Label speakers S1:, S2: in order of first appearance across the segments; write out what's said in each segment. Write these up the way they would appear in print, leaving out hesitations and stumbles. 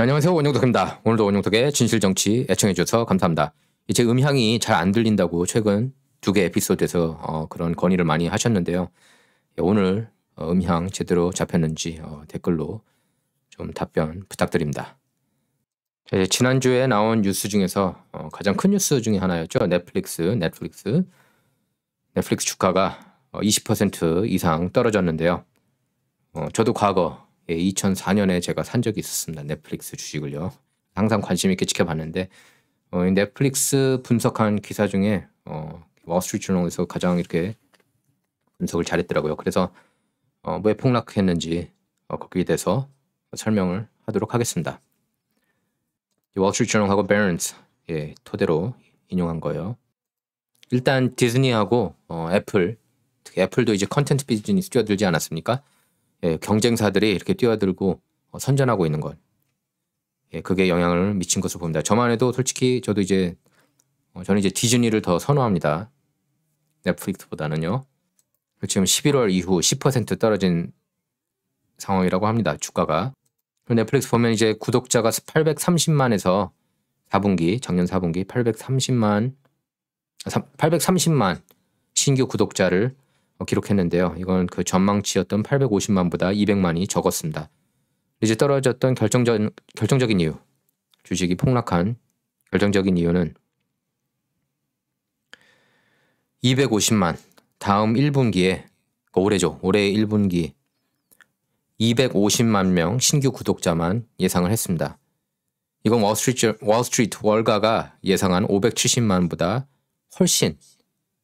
S1: 네, 안녕하세요. 원영덕입니다. 오늘도 원영덕의 진실정치 애청해주셔서 감사합니다. 제 음향이 잘 안 들린다고 최근 2개 에피소드에서 그런 건의를 많이 하셨는데요. 오늘 음향 제대로 잡혔는지 댓글로 좀 답변 부탁드립니다. 지난주에 나온 뉴스 중에서 가장 큰 뉴스 중에 하나였죠. 넷플릭스 주가가 20% 이상 떨어졌는데요. 저도 과거 2004년에 제가 산 적이 있었습니다. 넷플릭스 주식을요. 항상 관심 있게 지켜봤는데 넷플릭스 분석한 기사 중에 월스트리트저널에서 가장 이렇게 분석을 잘했더라고요. 그래서 왜 폭락했는지 거기에 대해서 설명을 하도록 하겠습니다. 월스트리트저널하고 베런스 토대로 인용한 거예요. 일단 디즈니하고 애플, 특히 애플도 이제 컨텐츠 비즈니스 뛰어들지 않았습니까? 경쟁사들이 이렇게 뛰어들고 선전하고 있는 것, 그게 영향을 미친 것으로 봅니다. 저만 해도 솔직히 저는 이제 디즈니를 더 선호합니다. 넷플릭스보다는요. 지금 11월 이후 10% 떨어진 상황이라고 합니다. 주가가. 넷플릭스 보면 이제 구독자가 830만에서 4분기, 작년 4분기 830만 신규 구독자를 기록했는데요. 이건 그 전망치였던 850만보다 200만이 적었습니다. 이제 떨어졌던 결정적인 이유, 주식이 폭락한 결정적인 이유는 250만, 다음 1분기에, 올해죠. 올해 1분기 250만 명 신규 구독자만 예상을 했습니다. 이건 월스트리트 월가가 예상한 570만보다 훨씬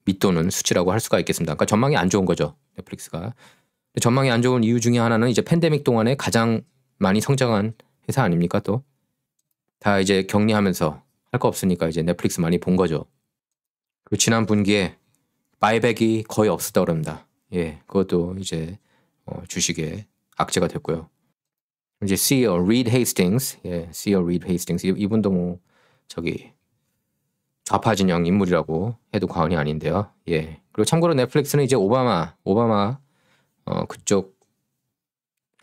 S1: 밑도는 수치라고 할 수가 있겠습니다. 그러니까 전망이 안 좋은 거죠. 넷플릭스가. 전망이 안 좋은 이유 중에 하나는 이제 팬데믹 동안에 가장 많이 성장한 회사 아닙니까 또? 다 이제 격리하면서 할 거 없으니까 이제 넷플릭스 많이 본 거죠. 그리고 지난 분기에 바이백이 거의 없었다 그럽니다. 그것도 이제 주식에 악재가 됐고요. 이제 CEO 리드 헤이스팅스, CEO 리드 헤이스팅스 이분도 뭐 좌파 진영 인물이라고 해도 과언이 아닌데요. 그리고 참고로 넷플릭스는 이제 오바마 그쪽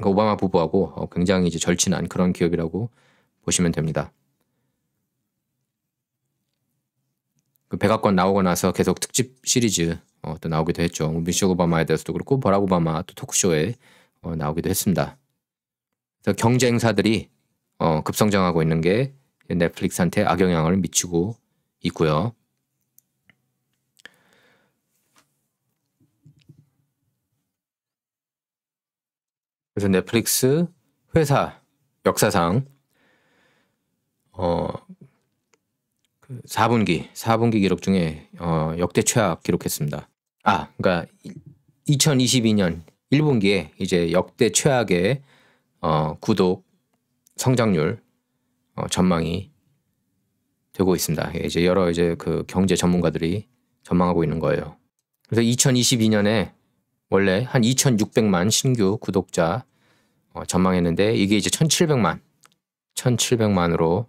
S1: 오바마 부부하고 굉장히 이제 절친한 그런 기업이라고 보시면 됩니다. 그 백악관 나오고 나서 계속 특집 시리즈 또 나오기도 했죠. 미셸 오바마에 대해서도 그렇고 버락 오바마 또 토크쇼에 나오기도 했습니다. 그래서 경제 행사들이 급성장하고 있는 게 넷플릭스한테 악영향을 미치고 있고요. 그래서 넷플릭스 회사 역사상 4분기 기록 중에 역대 최악 기록했습니다. 그러니까 2022년 1분기에 이제 역대 최악의 구독 성장률 전망이 되고 있습니다. 이제 여러 그 경제 전문가들이 전망하고 있는 거예요. 그래서 2022년에 원래 한 2,600만 신규 구독자 전망했는데 이게 이제 1,700만으로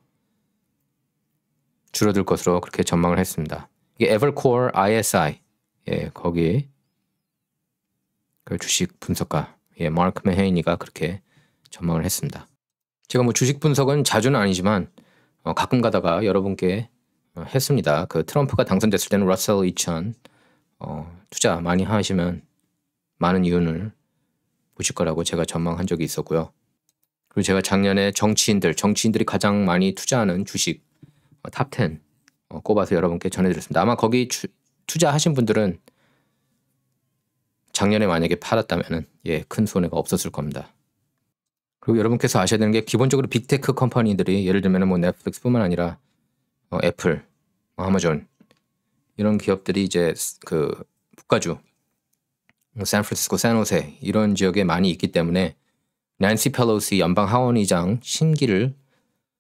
S1: 줄어들 것으로 그렇게 전망을 했습니다. 이게 에버코어 ISI, 거기 그 주식 분석가 마크 메헤이니가 그렇게 전망을 했습니다. 제가 뭐 주식 분석은 자주는 아니지만 가끔 가다가 여러분께 했습니다. 그 트럼프가 당선됐을 때는 러셀 2000 투자 많이 하시면 많은 이윤을 보실 거라고 제가 전망한 적이 있었고요. 그리고 제가 작년에 정치인들이 가장 많이 투자하는 주식 탑 10 꼽아서 여러분께 전해드렸습니다. 아마 거기 투자하신 분들은 작년에 만약에 팔았다면 큰 손해가 없었을 겁니다. 그리고 여러분께서 아셔야 되는 게 기본적으로 빅테크 컴퍼니들이 예를 들면 뭐 넷플릭스뿐만 아니라 애플, 아마존 이런 기업들이 이제 그 북가주 샌프란시스코, 샌호세 이런 지역에 많이 있기 때문에 낸시 펠로시 연방 하원의장 신기를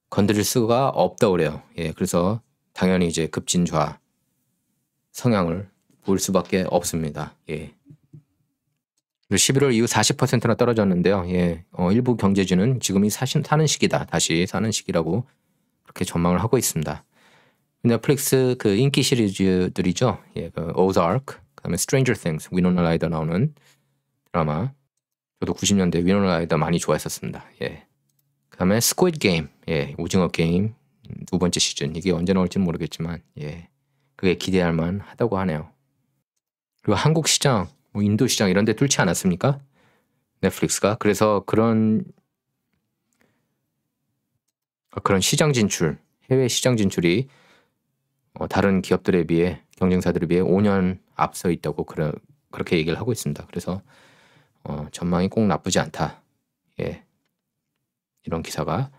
S1: 건드릴 수가 없다고 그래요. 그래서 당연히 이제 급진좌 성향을 보일 수밖에 없습니다. 11월 이후 40%나 떨어졌는데요. 일부 경제지는 지금이 사는 시기다. 다시 사는 시기라고 그렇게 전망을 하고 있습니다. 넷플릭스 그 인기 시리즈들이죠. 그 오자크, 그다음에 Stranger Things, 위노나 라이더 나오는 드라마. 저도 90년대 위노나 라이더 많이 좋아했었습니다. 그다음에 스퀴드 게임, 예, 오징어 게임 두 번째 시즌. 이게 언제 나올지는 모르겠지만, 예, 그게 기대할 만하다고 하네요. 그리고 한국 시장, 뭐 인도 시장 이런 데 뚫지 않았습니까? 넷플릭스가. 그래서 그런 시장 진출, 해외 시장 진출이 다른 기업들에 비해, 경쟁사들에 비해 5년 앞서 있다고 그렇게 얘기를 하고 있습니다. 그래서 전망이 꼭 나쁘지 않다. 예, 이런 기사가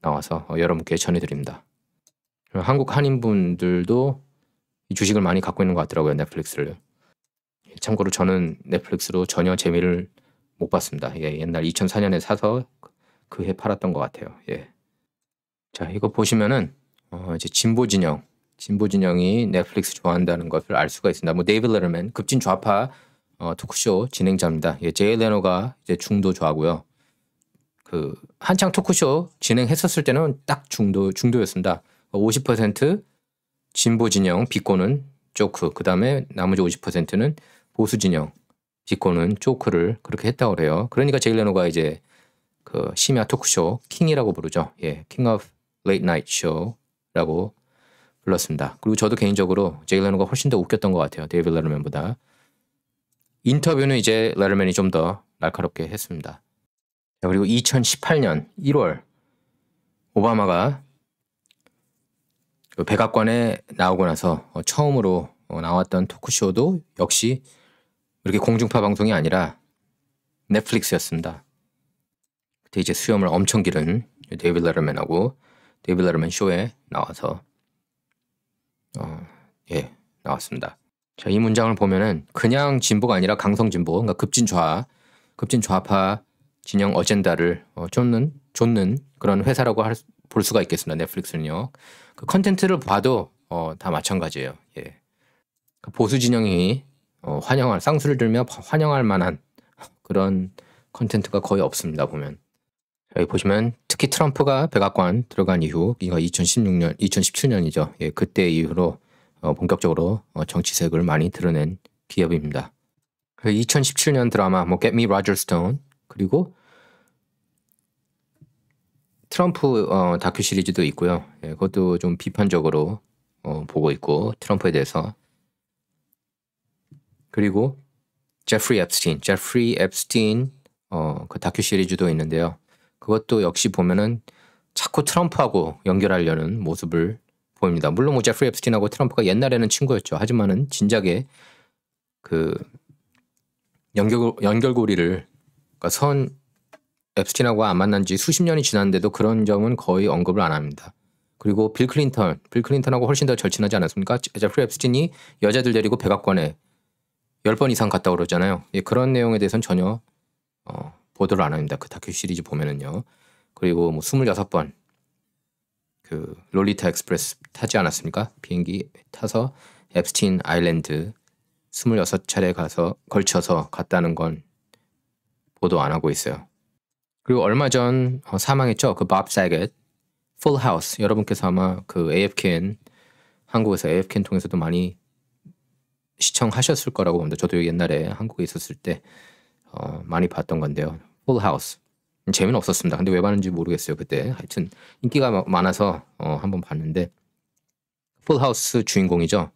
S1: 나와서 여러분께 전해드립니다. 한국 한인분들도 이 주식을 많이 갖고 있는 것 같더라고요. 넷플릭스를. 참고로 저는 넷플릭스로 전혀 재미를 못 봤습니다. 예, 옛날 2004년에 사서 그 해 팔았던 것 같아요. 예. 자, 이거 보시면은 이제 진보 진영이 넷플릭스 좋아한다는 것을 알 수가 있습니다. 뭐 데이비드 레터맨 급진 좌파 토크쇼 진행자입니다. 예, 제이 레노가 이제 중도 좋아하고요. 그 한창 토크쇼 진행했었을 때는 딱 중도였습니다. 50% 진보 진영 비꼬는 조크, 그 다음에 나머지 50%는 보수 진영 비꼬는 조크를 그렇게 했다고 그래요. 그러니까 제이 레노가 이제 그 심야 토크쇼 킹이라고 부르죠. 예, 킹 오브 레이트 나이트 쇼라고 불렀습니다. 그리고 저도 개인적으로 제이 레노가 훨씬 더 웃겼던 것 같아요. 데이비드 레터맨보다. 인터뷰는 이제 레터맨이 좀 더 날카롭게 했습니다. 그리고 2018년 1월 오바마가 그 백악관에 나오고 나서 처음으로 나왔던 토크쇼도 역시 이렇게 공중파 방송이 아니라 넷플릭스였습니다. 그때 이제 수염을 엄청 기른 데이비드 레터맨하고 데이비드 레터맨 쇼에 나와서 예, 나왔습니다. 자, 이 문장을 보면은 그냥 진보가 아니라 강성 진보, 그러니까 급진 좌파 진영 어젠다를 쫓는 그런 회사라고 볼 수가 있겠습니다. 넷플릭스는요. 그 컨텐츠를 봐도 다 마찬가지예요. 예. 보수 진영이 쌍수를 들며 환영할 만한 그런 컨텐츠가 거의 없습니다. 보면 여기 보시면 특히 트럼프가 백악관 들어간 이후, 이거 2017년이죠. 예, 그때 이후로 본격적으로 정치색을 많이 드러낸 기업입니다. 2017년 드라마 뭐 Get Me Roger Stone, 그리고 트럼프 다큐 시리즈도 있고요. 예, 그것도 좀 비판적으로 보고 있고 트럼프에 대해서. 그리고 제프리 앱스틴 그 다큐 시리즈도 있는데요. 그것도 역시 보면은 자꾸 트럼프하고 연결하려는 모습을 보입니다. 물론 뭐 제프리 앱스틴하고 트럼프가 옛날에는 친구였죠. 하지만은 진작에 그 연결고리를, 그러니까 앱스틴하고 안 만난 지 수십 년이 지났는데도 그런 점은 거의 언급을 안 합니다. 그리고 빌 클린턴하고 훨씬 더 절친하지 않았습니까? 제프리 앱스틴이 여자들 데리고 백악관에 10번 이상 갔다 그러잖아요. 예, 그런 내용에 대해서는 전혀 보도를 안 합니다. 그 다큐 시리즈 보면은요. 그리고 뭐 26번 그 롤리타 익스프레스 타지 않았습니까? 비행기 타서 앱스틴 아일랜드 26차례 걸쳐서 갔다는 건 보도 안 하고 있어요. 그리고 얼마 전 사망했죠. 그 밥 세겟, 풀 하우스. 여러분께서 아마 그 AFKN, 한국에서 AFKN 통해서도 많이 시청하셨을 거라고 봅니다. 저도 옛날에 한국에 있었을 때 많이 봤던 건데요. 풀 하우스. 재미는 없었습니다. 근데 왜 봤는지 모르겠어요. 그때. 하여튼 인기가 많아서 한번 봤는데, 풀 하우스 주인공이죠.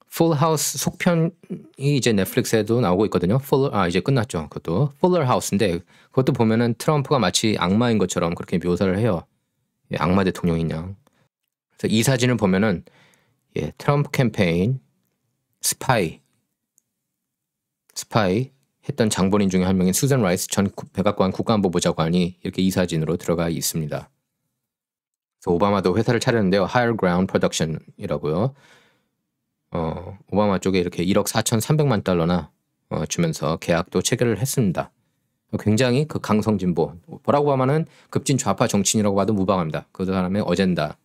S1: 풀 하우스 속편이 이제 넷플릭스에도 나오고 있거든요. 이제 끝났죠. 그것도 풀러 하우스인데, 그것도 보면은 트럼프가 마치 악마인 것처럼 그렇게 묘사를 해요. 예, 악마 대통령인 양. 그래서 이 사진을 보면은 예, 트럼프 캠페인 스파이 했던 장본인 중에 한 명인 수잔 라이스 전 백악관 국가안보보좌관이 이렇게 이 사진으로 들어가 있습니다. 그래서 오바마도 회사를 차렸는데요. Higher Ground Production이라고요. 오바마 쪽에 이렇게 1억 4,300만 달러나 주면서 계약도 체결을 했습니다. 굉장히 그 강성 진보, 버락 오바마는 급진 좌파 정치인이라고 봐도 무방합니다. 그 사람의 어젠다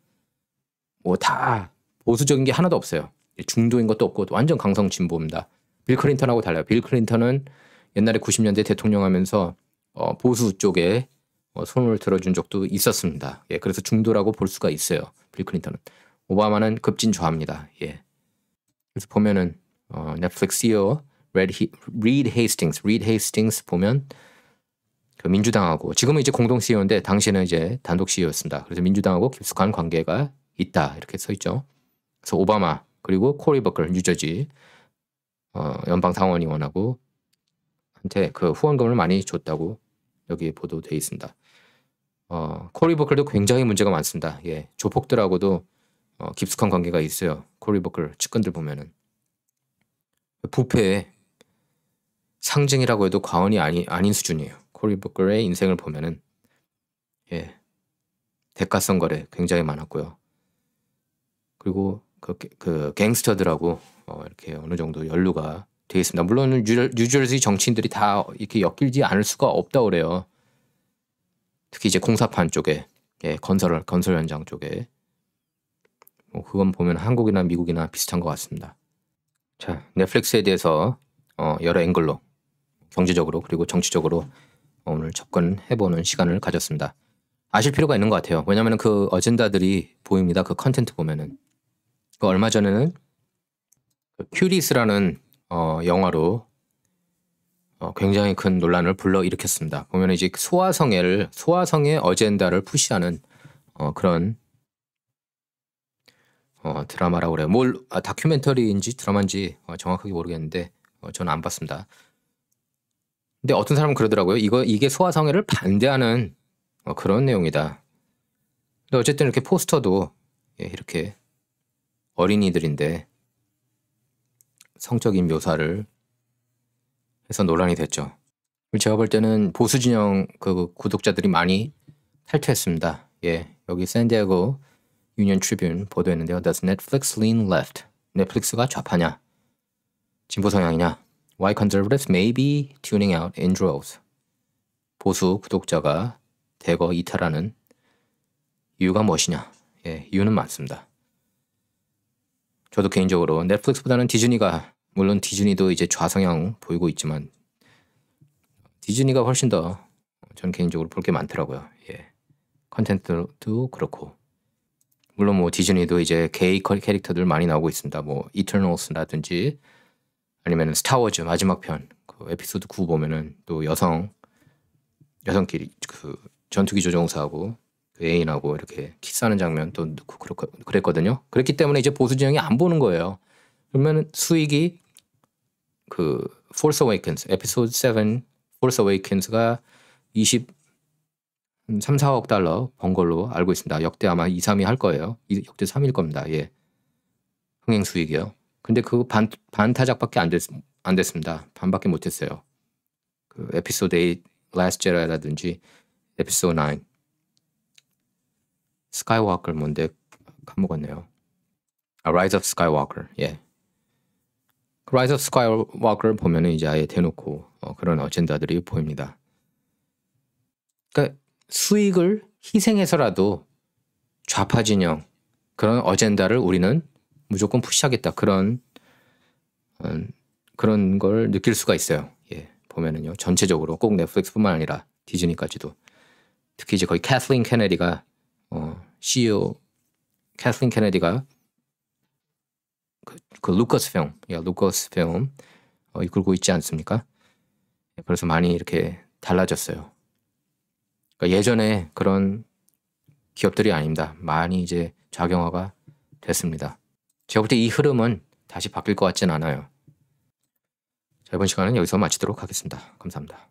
S1: 뭐 다 보수적인 게 하나도 없어요. 중도인 것도 없고 완전 강성 진보입니다. 빌 클린턴하고 달라요. 빌 클린턴은 옛날에 90년대 대통령 하면서 보수 쪽에 손을 들어준 적도 있었습니다. 예, 그래서 중도라고 볼 수가 있어요. 빌 클린턴은. 오바마는 급진 좌입니다. 예. 그래서 보면은 넷플릭스 CEO 리드 헤이스팅스 보면 그 민주당하고 지금은 이제 공동 CEO인데 당시에는 이제 단독 CEO였습니다. 그래서 민주당하고 깊숙한 관계가 있다 이렇게 써 있죠. 그래서 오바마 그리고 코리 버클 뉴저지 연방 상원의원하고 한테 그 후원금을 많이 줬다고 여기 보도돼 있습니다. 코리 버클도 굉장히 문제가 많습니다. 예, 조폭들하고도 깊숙한 관계가 있어요. 코리 버클 측근들 보면은 부패의 상징이라고 해도 과언이 아닌 수준이에요. 코리 버클의 인생을 보면은 예, 대가성 거래 굉장히 많았고요. 그리고 그 갱스터들하고 이렇게 어느 정도 연루가 되어 있습니다. 물론 뉴저지 정치인들이 다 이렇게 엮이지 않을 수가 없다고 그래요. 특히 이제 공사판 쪽에, 예, 건설 현장 쪽에. 뭐 그건 보면 한국이나 미국이나 비슷한 것 같습니다. 자, 넷플릭스에 대해서 여러 앵글로 경제적으로 그리고 정치적으로 오늘 접근해보는 시간을 가졌습니다. 아실 필요가 있는 것 같아요. 왜냐하면 그 어젠다들이 보입니다. 그 컨텐트 보면은. 그 얼마 전에는 큐리스라는 영화로 굉장히 큰 논란을 불러일으켰습니다. 보면 이제 소아성의 어젠다를 푸시하는 그런 드라마라고 그래요. 다큐멘터리인지 드라마인지 정확하게 모르겠는데 저는 안 봤습니다. 근데 어떤 사람은 그러더라고요. 이게 소아성애를 반대하는 그런 내용이다. 근데 어쨌든 이렇게 포스터도 예, 이렇게 어린이들인데 성적인 묘사를 해서 논란이 됐죠. 제가 볼 때는 보수 진영 그 구독자들이 많이 탈퇴했습니다. 예, 여기 샌디에고 유니언 트리뷴 보도했는데요. Does Netflix lean left? 넷플릭스가 좌파냐? 진보 성향이냐? Why conservatives may be tuning out in droves? 보수 구독자가 대거 이탈하는 이유가 무엇이냐? 예, 이유는 많습니다. 저도 개인적으로 넷플릭스보다는 디즈니가, 물론 디즈니도 이제 좌성향 보이고 있지만 디즈니가 훨씬 더 전 개인적으로 볼 게 많더라고요. 예, 컨텐츠도 그렇고. 물론 뭐 디즈니도 이제 게이 캐릭터들 많이 나오고 있습니다. 뭐 이터널스라든지 아니면 스타워즈 마지막 편 그 에피소드 9 보면은 또 여성끼리 그 전투기 조종사하고 그 애인하고 이렇게 키스하는 장면도 넣고 그랬거든요. 그랬기 때문에 이제 보수 진영이 안 보는 거예요. 그러면 수익이 그 Force Awakens 에피소드 7 Force Awakens가 3, 4억 달러 번 걸로 알고 있습니다. 역대 아마 2, 3위 할 거예요. 역대 3위일 겁니다. 예. 흥행 수익이요. 근데 그 반타작밖에 안 됐습니다. 반밖에 못 했어요. 그 에피소드 8 Last Jedi라든지 에피소드 9 스카이워커 뭔데 까먹었네요. Rise of Skywalker. 예. Rise of Skywalker 보면은 이제 아예 대놓고 그런 어젠다들이 보입니다. 그러니까 수익을 희생해서라도 좌파 진영 그런 어젠다를 우리는 무조건 푸시하겠다 그런 걸 느낄 수가 있어요. 예, 보면은요 전체적으로 꼭 넷플릭스뿐만 아니라 디즈니까지도 특히 이제 거의 캐슬린 케네디가 CEO 캐슬린 케네디가 그 루커스 필름 이끌고 있지 않습니까? 그래서 많이 이렇게 달라졌어요. 그러니까 예전에 그런 기업들이 아닙니다. 많이 이제 작용화가 됐습니다. 제가 볼 때 이 흐름은 다시 바뀔 것 같진 않아요. 자, 이번 시간은 여기서 마치도록 하겠습니다. 감사합니다.